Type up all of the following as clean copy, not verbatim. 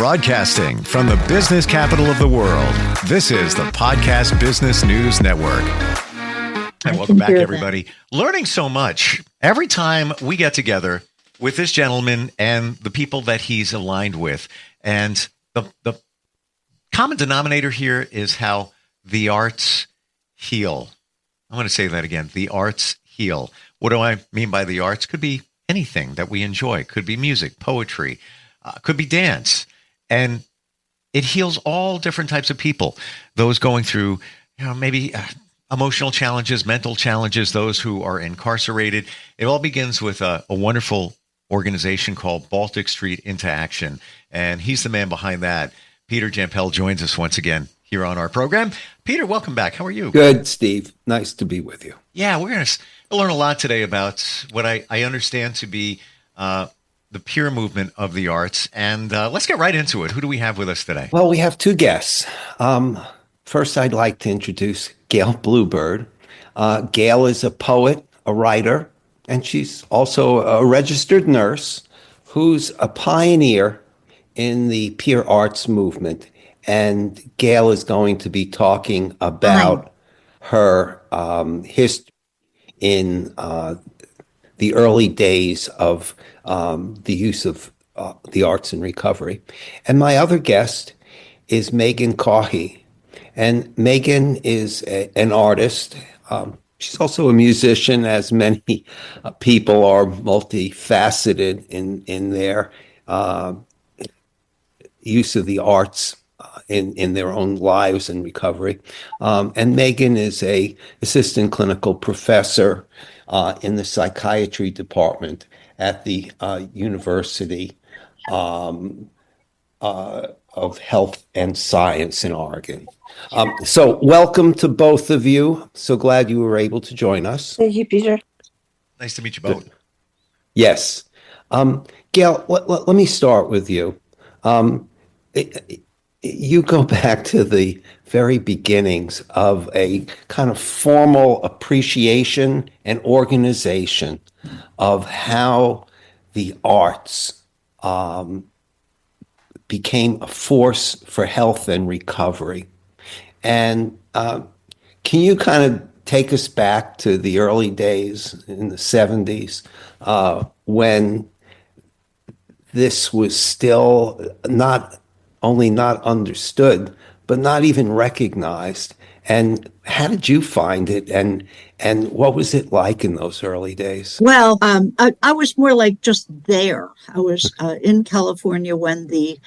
Broadcasting from the business capital of the world, this is the Podcast Business News Network. And welcome back, everybody. Learning so much. Every time we get together with this gentleman and the people that he's aligned with, and the common denominator here is how the arts heal. I want to say that again. The arts heal. What do I mean by the arts? Could be anything that we enjoy. Could be music, poetry, could be dance. And it heals all different types of people. Those going through, maybe emotional challenges, mental challenges, those who are incarcerated. It all begins with a wonderful organization called Baltic Street into Action. And he's the man behind that. Peter Jampel joins us once again here on our program. Peter, welcome back. How are you? Good, Steve. Nice to be with you. Yeah, we're going to learn a lot today about what I understand to be the peer movement of the arts. And let's get right into it. Who do we have with us today? Well, we have two guests. First, I'd like to introduce Gayle Bluebird. Gayle is a poet, a writer, and she's also a registered nurse who's a pioneer in the peer arts movement. And Gayle is going to be talking about her history in the early days of the use of the arts in recovery. And my other guest is Megan Caughey. And Megan is an artist. She's also a musician, as many people are multifaceted in their use of the arts in their own lives and recovery. And Megan is a assistant clinical professor in the psychiatry department at the University of Health and Science in Oregon. So welcome to both of you. So glad you were able to join us. Thank you, Peter. Nice to meet you both. Yes. Gayle, let me start with you. You go back to the very beginnings of a kind of formal appreciation and organization of how the arts became a force for health and recovery. And can you kind of take us back to the early days in the 70s when this was still not only not understood, but not even recognized? And how did you find it? And what was it like in those early days? Well, I was more like just there. I was in California when the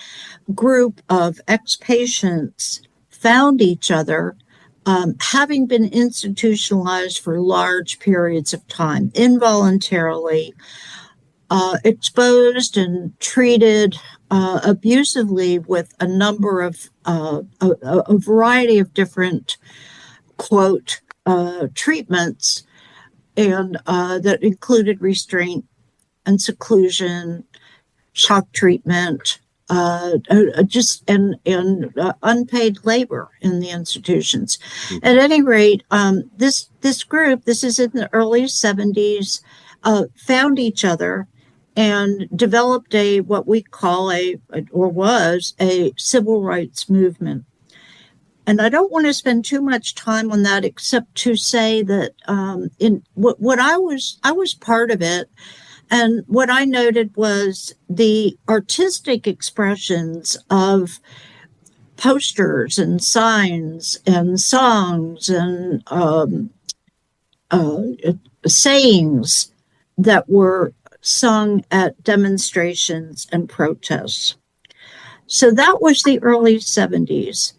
group of ex-patients found each other, having been institutionalized for large periods of time, involuntarily, exposed and treated abusively with a number of a variety of different quote treatments, and that included restraint and seclusion, shock treatment, just and unpaid labor in the institutions. Mm-hmm. At any rate, this group, this is in the early 70s, found each other and developed what we call a civil rights movement. And I don't want to spend too much time on that, except to say that in what I was part of it, and what I noted was the artistic expressions of posters and signs and songs and sayings that were sung at demonstrations and protests. So that was the early 70s.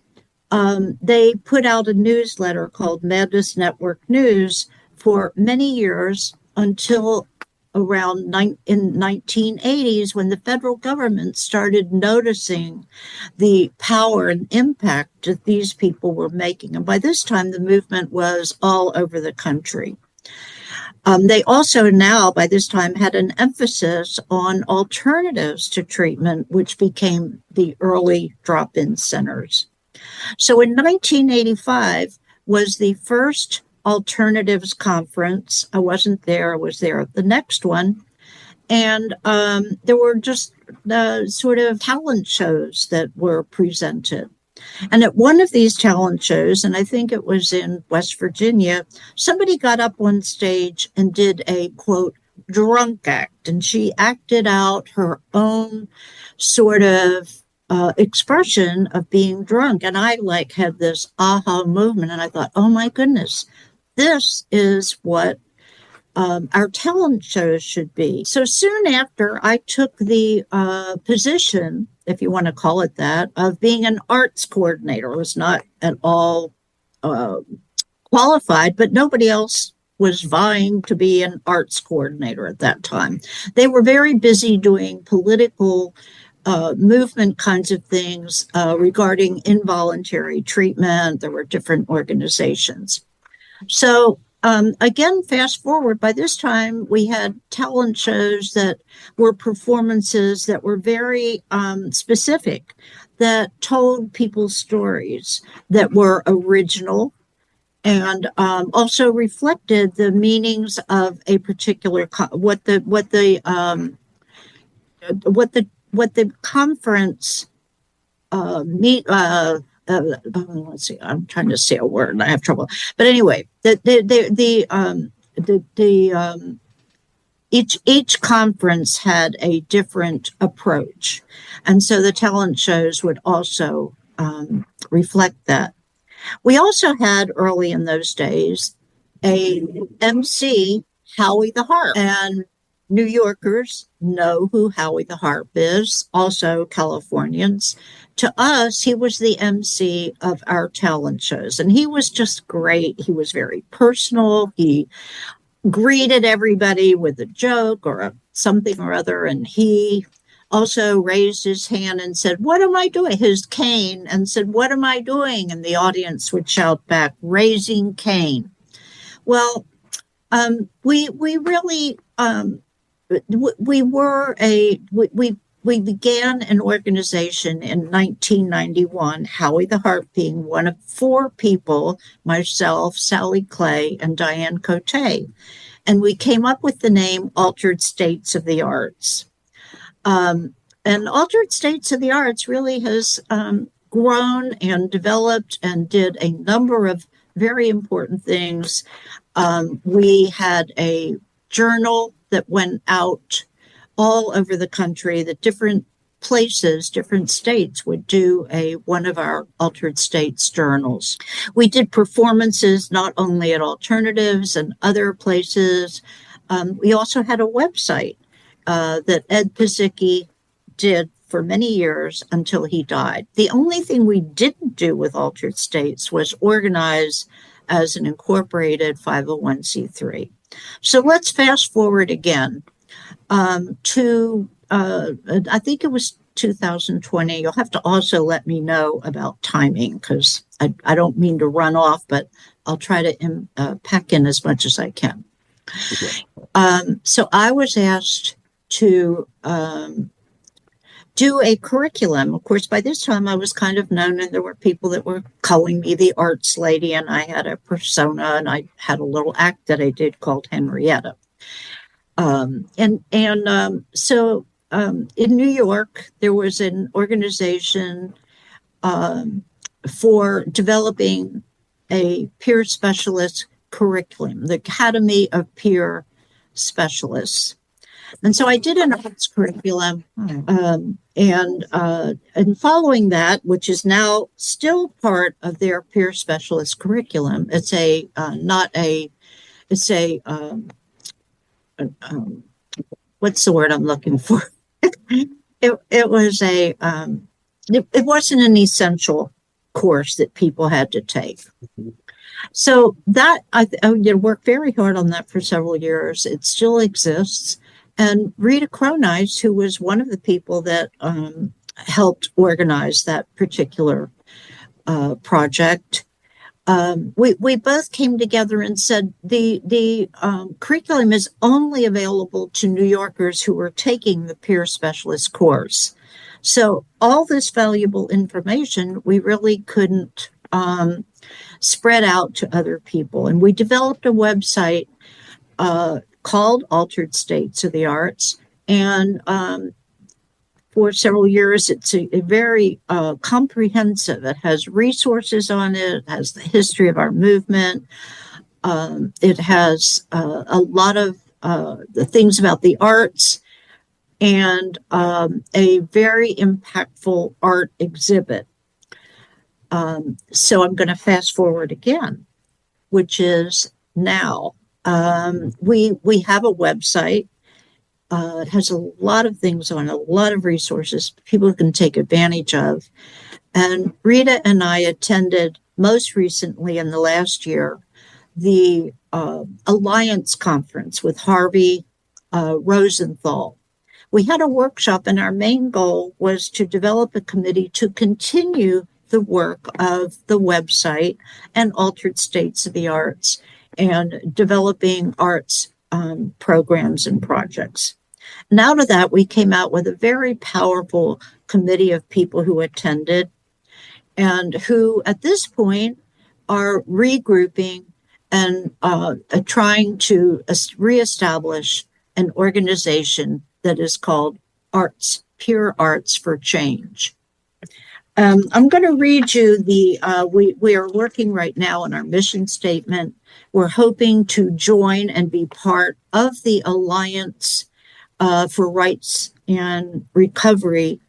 They put out a newsletter called Madness Network News for many years until around in 1980s, when the federal government started noticing the power and impact that these people were making. And by this time, the movement was all over the country. They also now, by this time, had an emphasis on alternatives to treatment, which became the early drop-in centers. So in 1985 was the first alternatives conference. I wasn't there. I was there at the next one. And there were just sort of talent shows that were presented. And at one of these talent shows, and I think it was in West Virginia, somebody got up on stage and did a, quote, drunk act. And she acted out her own sort of expression of being drunk. And I had this aha movement, and I thought, oh my goodness, this is what our talent shows should be. So soon after, I took the position, if you want to call it that, of being an arts coordinator. I was not at all qualified, but nobody else was vying to be an arts coordinator at that time. They were very busy doing political movement kinds of things regarding involuntary treatment. There were different organizations. So again, fast forward, by this time, we had talent shows that were performances that were very specific, that told people's stories, that were original, and also reflected the meanings of a particular what the conference let's see, I'm trying to say a word and I have trouble. But anyway, each conference had a different approach. And so the talent shows would also reflect that. We also had early in those days a MC, Howie the Harp, and New Yorkers know who Howie the Harp is, also Californians. To us, he was the MC of our talent shows, and he was just great. He was very personal. He greeted everybody with a joke or something or other, and he also raised his hand and said, "What am I doing?" His cane, and said, "What am I doing?" And the audience would shout back, "Raising Cane." Well, we really we began an organization in 1991, Howie the Harp being one of four people, myself, Sally Clay, and Diane Cote. And we came up with the name Altered States of the Arts. And Altered States of the Arts really has grown and developed and did a number of very important things. We had a journal that went out all over the country, that different places, different states would do one of our Altered States journals. We did performances not only at Alternatives and other places. We also had a website that Ed Pizicki did for many years until he died. The only thing we didn't do with Altered States was organize as an incorporated 501c3. So let's fast forward again to, I think it was 2020. You'll have to also let me know about timing, because I don't mean to run off, but I'll try to pack in as much as I can. Okay. So I was asked to do a curriculum. Of course, by this time I was kind of known, and there were people that were calling me the arts lady, and I had a persona, and I had a little act that I did called Henrietta. So in New York, there was an organization for developing a peer specialist curriculum, the Academy of Peer Specialists. And so I did an arts curriculum, and following that, which is now still part of their peer specialist curriculum, it's what's the word I'm looking for? It wasn't an essential course that people had to take. So that I did work very hard on that for several years. It still exists. And Rita Cronice, who was one of the people that helped organize that particular project, we both came together and said the curriculum is only available to New Yorkers who are taking the peer specialist course. So all this valuable information we really couldn't spread out to other people. And we developed a website called Altered States of the Arts. And for several years. It's a very comprehensive. It has resources on it. It has the history of our movement. It has a lot of the things about the arts, and a very impactful art exhibit. So I'm going to fast forward again, which is now. We have a website. It has a lot of things on it, a lot of resources people can take advantage of. And Rita and I attended most recently in the last year the Alliance Conference with Harvey Rosenthal. We had a workshop, and our main goal was to develop a committee to continue the work of the website and Altered States of the Arts and developing arts programs and projects. And out of that, we came out with a very powerful committee of people who attended and who, at this point, are regrouping and trying to reestablish an organization that is called Pure Arts for Change. I'm going to read you we are working right now on our mission statement. We're hoping to join and be part of the Alliance for Rights and Recovery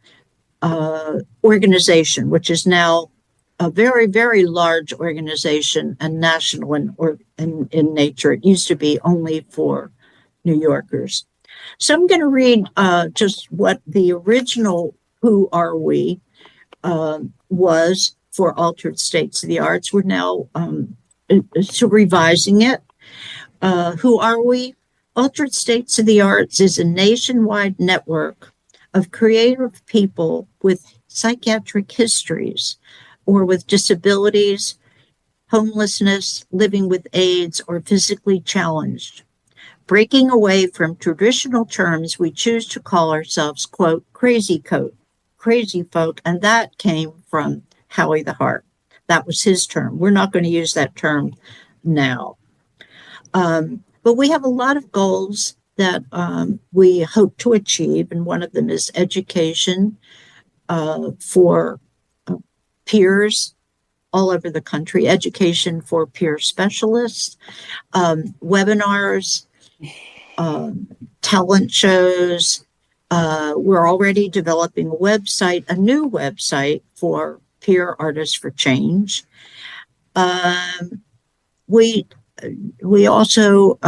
organization, which is now a very, very large organization and national in nature. It used to be only for New Yorkers. So I'm going to read just what the original Who Are We was for Altered States of the Arts. We're now revising it. Who Are We? Altered States of the Arts is a nationwide network of creative people with psychiatric histories or with disabilities, homelessness, living with AIDS, or physically challenged. Breaking away from traditional terms, we choose to call ourselves, quote, crazy folk, and that came from Howie the Harp. That was his term. We're not going to use that term now. But we have a lot of goals that we hope to achieve, and one of them is education for peers all over the country, education for peer specialists, webinars, talent shows. We're already developing a new website for Peer Artists for Change. We also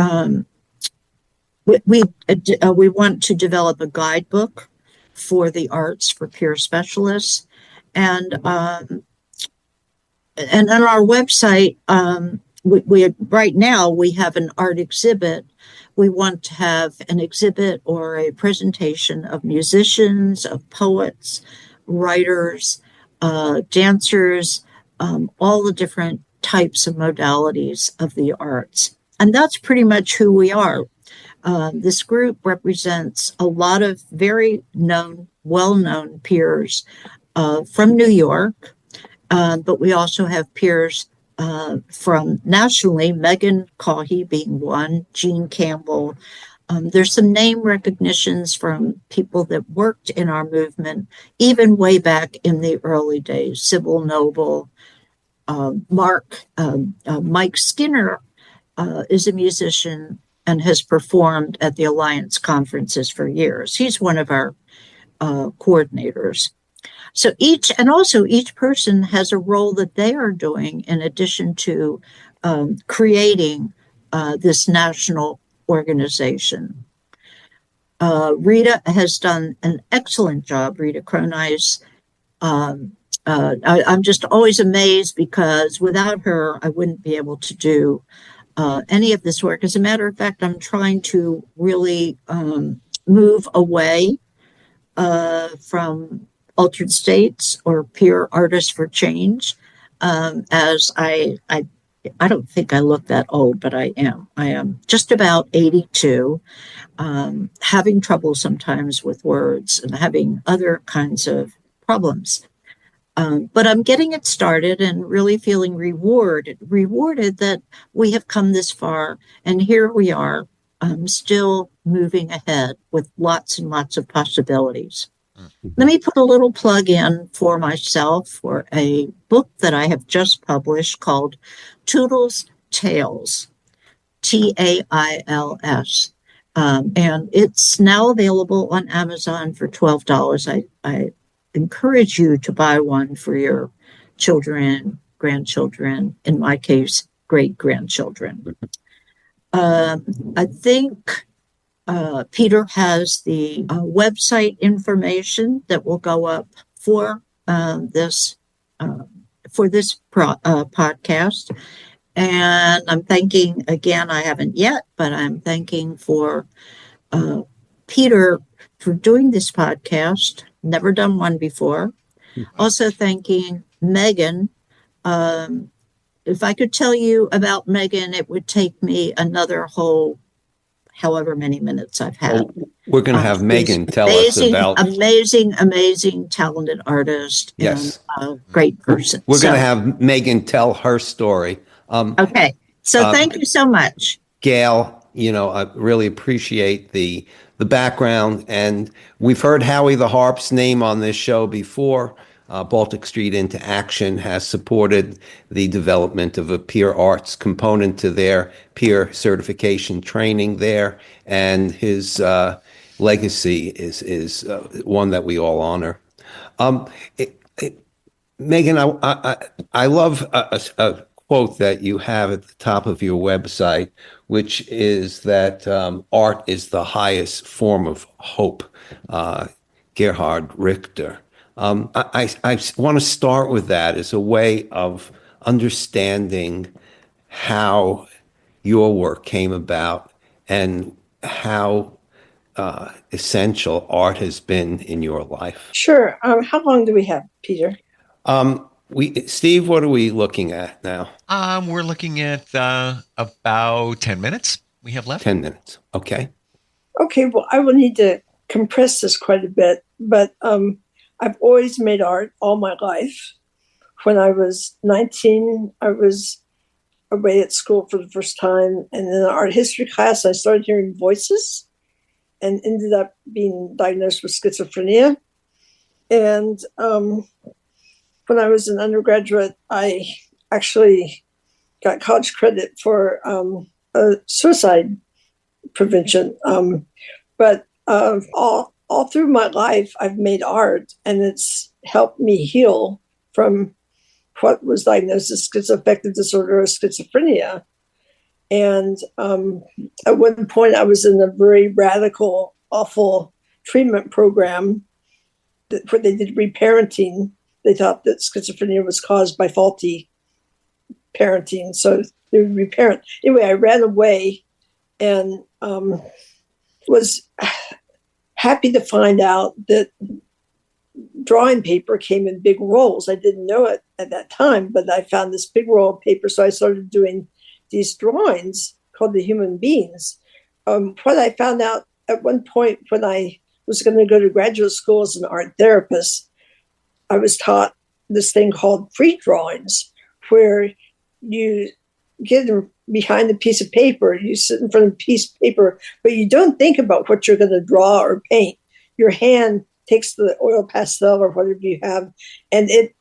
we want to develop a guidebook for the arts for peer specialists, and on our website, we right now we have an art exhibit. We want to have an exhibit or a presentation of musicians, of poets, writers, dancers, all the different types of modalities of the arts. And that's pretty much who we are. This group represents a lot of very well-known peers from New York, but we also have peers from nationally, Megan Caughey being one, Jean Campbell. There's some name recognitions from people that worked in our movement, even way back in the early days. Sybil Noble, Mike Skinner is a musician and has performed at the Alliance conferences for years. He's one of our coordinators. So each person has a role that they are doing in addition to creating this national organization. Rita has done an excellent job, Rita Cronice. I'm just always amazed because without her, I wouldn't be able to do any of this work. As a matter of fact, I'm trying to really move away from Altered States or Peer Artists for Change, as I don't think I look that old, but I am. I am just about 82, having trouble sometimes with words and having other kinds of problems. But I'm getting it started and really feeling rewarded that we have come this far, and here we are, still moving ahead with lots and lots of possibilities. Let me put a little plug in for myself for a book that I have just published called Toodles Tales, Tails. And it's now available on Amazon for $12. I encourage you to buy one for your children, grandchildren, in my case, great-grandchildren. I think Peter has the website information that will go up for this podcast. And I'm thanking, again, I haven't yet, but I'm thanking for Peter for doing this podcast. Never done one before. Also thanking Megan. If I could tell you about Megan, it would take me another whole however many minutes I've had. Well, we're going to have Megan tell us about... Amazing, talented artist. Yes. And a great person. We're going to have Megan tell her story. Okay. So thank you so much. Gayle, I really appreciate the background. And we've heard Howie the Harp's name on this show before. Baltic Street Into Action has supported the development of a peer arts component to their peer certification training there. And his legacy is one that we all honor. Megan, I love a quote that you have at the top of your website, which is that art is the highest form of hope. Gerhard Richter. I want to start with that as a way of understanding how your work came about and how essential art has been in your life. Sure. How long do we have, Peter? Steve, what are we looking at now? We're looking at about 10 minutes we have left. 10 minutes. Okay. Okay. Well, I will need to compress this quite a bit, but I've always made art all my life. When I was 19, I was away at school for the first time. And in an art history class, I started hearing voices and ended up being diagnosed with schizophrenia. And when I was an undergraduate, I actually got college credit for suicide prevention. But all through my life, I've made art, and it's helped me heal from what was diagnosed as schizoaffective disorder or schizophrenia. And at one point, I was in a very radical, awful treatment program where they did reparenting. They thought that schizophrenia was caused by faulty parenting, so they would reparent. Anyway, I ran away and was happy to find out that drawing paper came in big rolls. I didn't know it at that time, but I found this big roll of paper, so I started doing these drawings called the human beings. What I found out at one point when I was going to go to graduate school as an art therapist, I was taught this thing called free drawings, where you get behind a piece of paper, you sit in front of a piece of paper, but you don't think about what you're going to draw or paint. Your hand takes the oil pastel or whatever you have, and it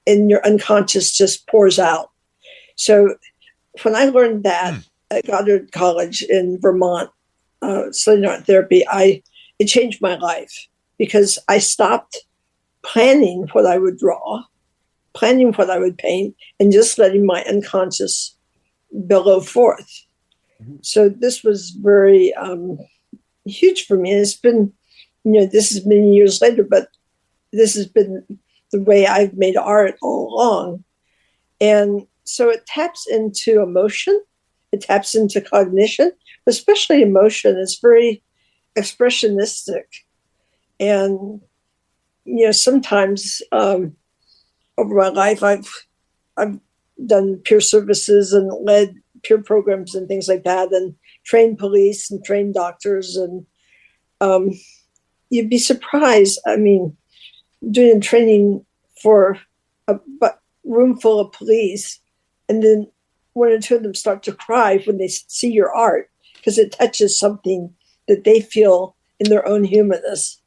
in your unconscious just pours out. So when I learned that at Goddard College in Vermont, studying art therapy, it changed my life because I stopped planning what I would draw, planning what I would paint, and just letting my unconscious billow forth. So this was very huge for me. And it's been, this is many years later, but this has been the way I've made art all along. And so it taps into emotion, it taps into cognition, especially emotion. It's very expressionistic. And, sometimes over my life, I've done peer services and led peer programs and things like that, and trained police and trained doctors. And you'd be surprised. I mean, doing training for a room full of police, and then one or two of them start to cry when they see your art because it touches something that they feel in their own humanness.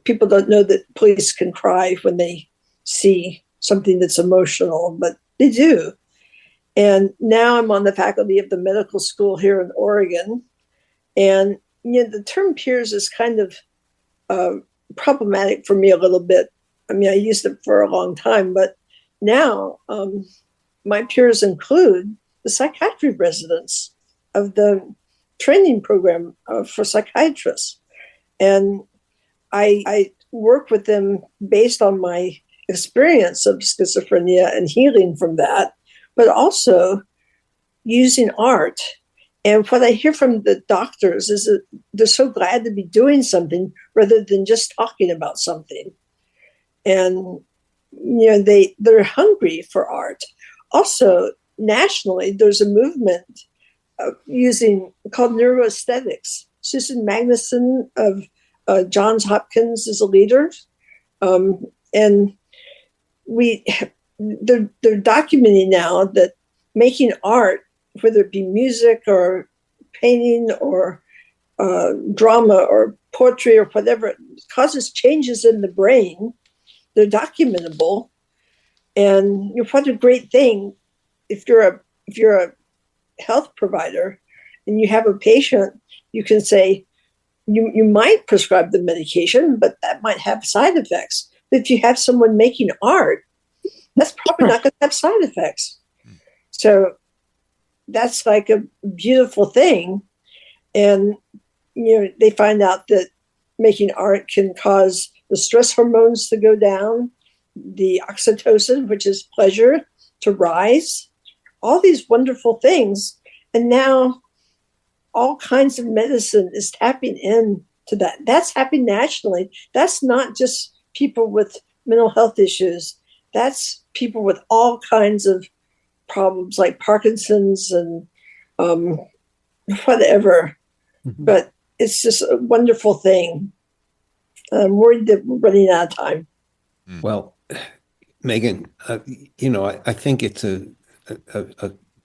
people don't know that police can cry when they see something that's emotional, but they do. And now I'm on the faculty of the medical school here in Oregon. And the term peers is kind of problematic for me a little bit. I mean, I used it for a long time, but now my peers include the psychiatry residents of the training program for psychiatrists. And I work with them based on my experience of schizophrenia and healing from that, but also using art. And what I hear from the doctors is that they're so glad to be doing something rather than just talking about something. And they're hungry for art. Also, nationally, there's a movement called neuroaesthetics. Susan Magnuson of Johns Hopkins is a leader, and they're documenting now that making art, whether it be music or painting or drama or poetry or whatever, causes changes in the brain. They're documentable, and what a great thing if you're a health provider and you have a patient, you can say you might prescribe the medication, but that might have side effects. But if you have someone making art, that's probably not going to have side effects. So that's like a beautiful thing. And they find out that making art can cause the stress hormones to go down, the oxytocin, which is pleasure, to rise, all these wonderful things. And now all kinds of medicine is tapping into that. That's happening nationally. That's not just people with mental health issues. That's people with all kinds of problems like Parkinson's and whatever. Mm-hmm. But it's just a wonderful thing. I'm worried that we're running out of time. Well, Megan, I think it's a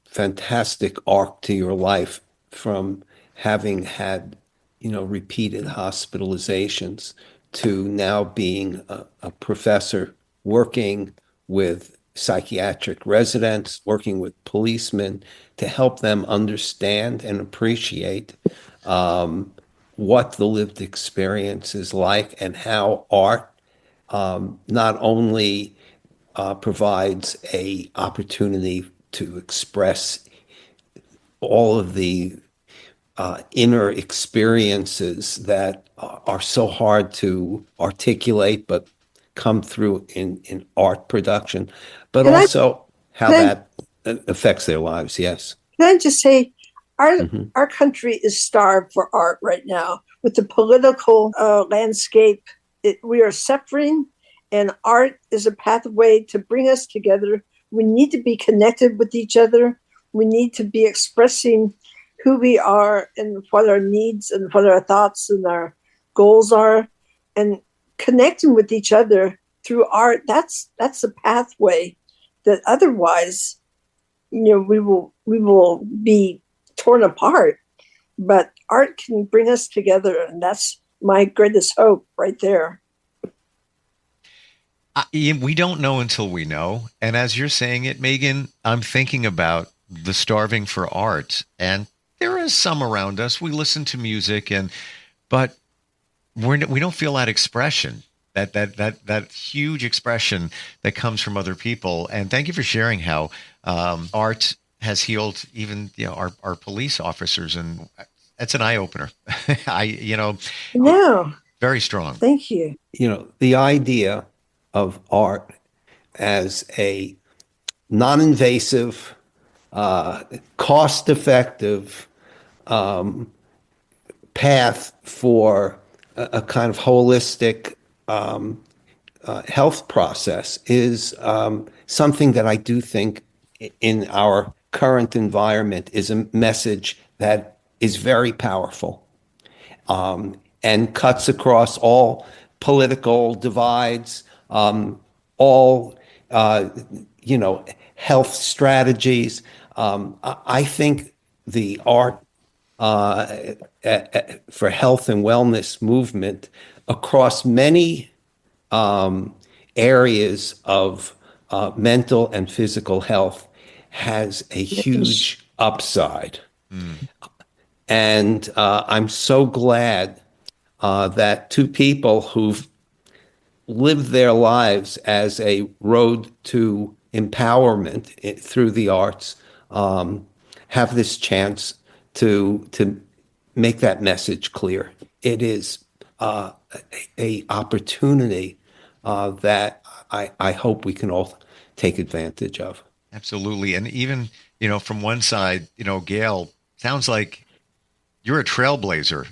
fantastic arc to your life from having had, repeated hospitalizations to now being a professor working with psychiatric residents, working with policemen to help them understand and appreciate what the lived experience is like and how art not only provides a opportunity to express all of the inner experiences that are so hard to articulate but come through in art production, but also how that affects their lives. Yes. Can I just say, our country is starved for art right now. With the political landscape, we are suffering, and art is a pathway to bring us together. We need to be connected with each other. We need to be expressing who we are and what our needs and what our thoughts and our goals are, and connecting with each other through art. That's a pathway that otherwise, we will be torn apart. But art can bring us together, and that's my greatest hope right there. We don't know until we know. And as you're saying it, Megan, I'm thinking about the starving for art. And there is some around us. We listen to music, but we don't feel that expression, that huge expression that comes from other people. And thank you for sharing how art has healed even our police officers, and it's an eye opener. No, very strong. Thank you. The idea of art as a non-invasive, cost-effective path for a kind of holistic health process is something that I do think in our current environment is a message that is very powerful and cuts across all political divides, all health strategies. I think the art for health and wellness movement across many areas of mental and physical health has a huge upside. And I'm so glad that two people who've lived their lives as a road to empowerment through the arts have this chance to make that message clear. It is a opportunity that I hope we can all take advantage of. Absolutely. And even, from one side, Gayle, sounds like you're a trailblazer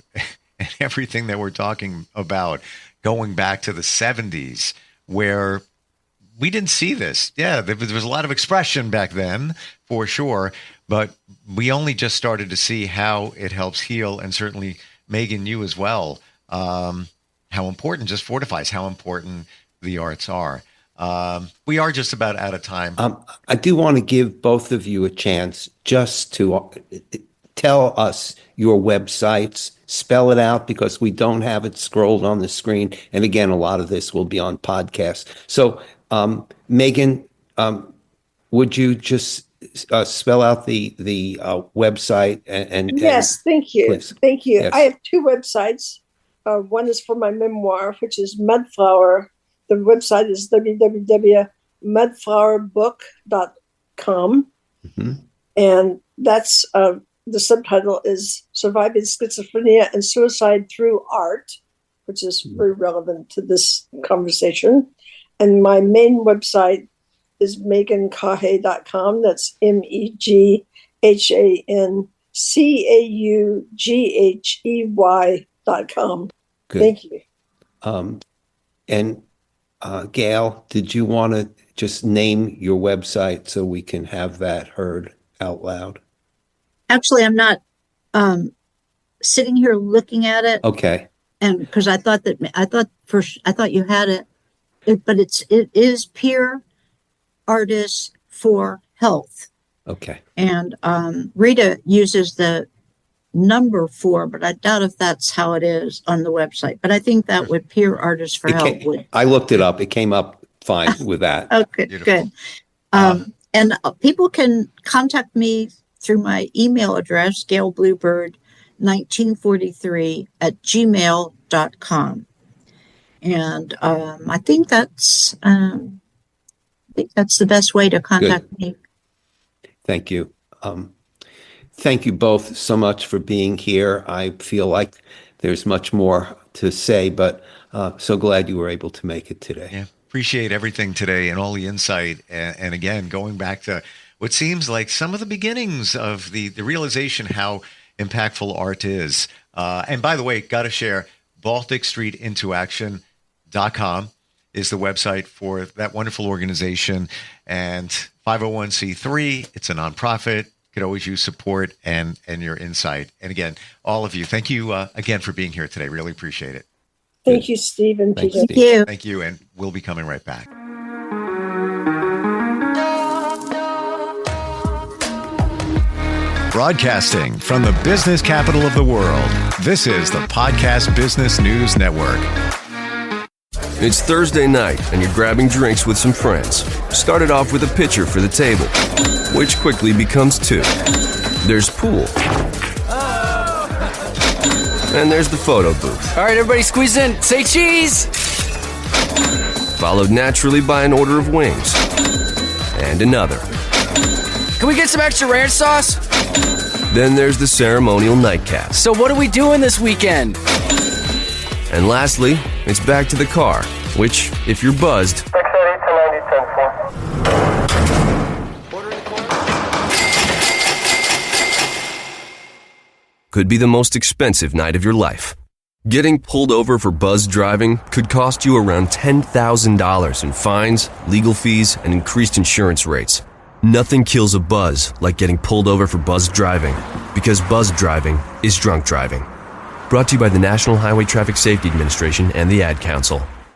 and everything that we're talking about going back to the 70s where we didn't see this. Yeah, there was a lot of expression back then for sure, but we only just started to see how it helps heal. And certainly, Megan, you as well, how important, just fortifies how important the arts are. We are just about out of time. I do want to give both of you a chance just to tell us your websites, spell it out because we don't have it scrolled on the screen. And again, a lot of this will be on podcast. So, Megan, would you just spell out the website? And yes, thank you. Please. Thank you. Yes. I have two websites. One is for my memoir, which is Mudflower. The website is www.mudflowerbook.com. Mm-hmm. And that's the subtitle is Surviving Schizophrenia and Suicide Through Art, which is very relevant to this conversation. And my main website is megancaughay.com. That's MEGHANCAUGHEY.com. Good. Thank you. And Gayle, did you want to just name your website so we can have that heard out loud? Actually, I'm not sitting here looking at it. Okay. And because I thought you had it, but it is Peer Artists for Health. Okay. And Rita uses the number 4, but I doubt if that's how it is on the website. But I think that would Peer Artists for Health would. I looked it up. It came up fine with that. Okay, good. And people can contact me through my email address, gailebluebird1943@gmail.com. And I think that's the best way to contact me. Thank you. Thank you both so much for being here. I feel like there's much more to say, but so glad you were able to make it today. Yeah, appreciate everything today and all the insight. And again, going back to what seems like some of the beginnings of the realization how impactful art is. And by the way, got to share, BalticStreetIntoAction.com is the website for that wonderful organization, and 501c3. It's a nonprofit. Could always use support and your insight. And again, all of you, thank you again for being here today. Really appreciate it. Thank you, Steve and Peter. Thank you. Thank you, and we'll be coming right back. Broadcasting from the business capital of the world, this is the Podcast Business News Network. It's Thursday night, and you're grabbing drinks with some friends. Started off with a pitcher for the table, which quickly becomes 2. There's pool. And there's the photo booth. All right, everybody squeeze in. Say cheese! Followed naturally by an order of wings. And another. Can we get some extra ranch sauce? Then there's the ceremonial nightcap. So what are we doing this weekend? And lastly, it's back to the car, which, if you're buzzed, could be the most expensive night of your life. Getting pulled over for buzzed driving could cost you around $10,000 in fines, legal fees, and increased insurance rates. Nothing kills a buzz like getting pulled over for buzzed driving, because buzzed driving is drunk driving. Brought to you by the National Highway Traffic Safety Administration and the Ad Council.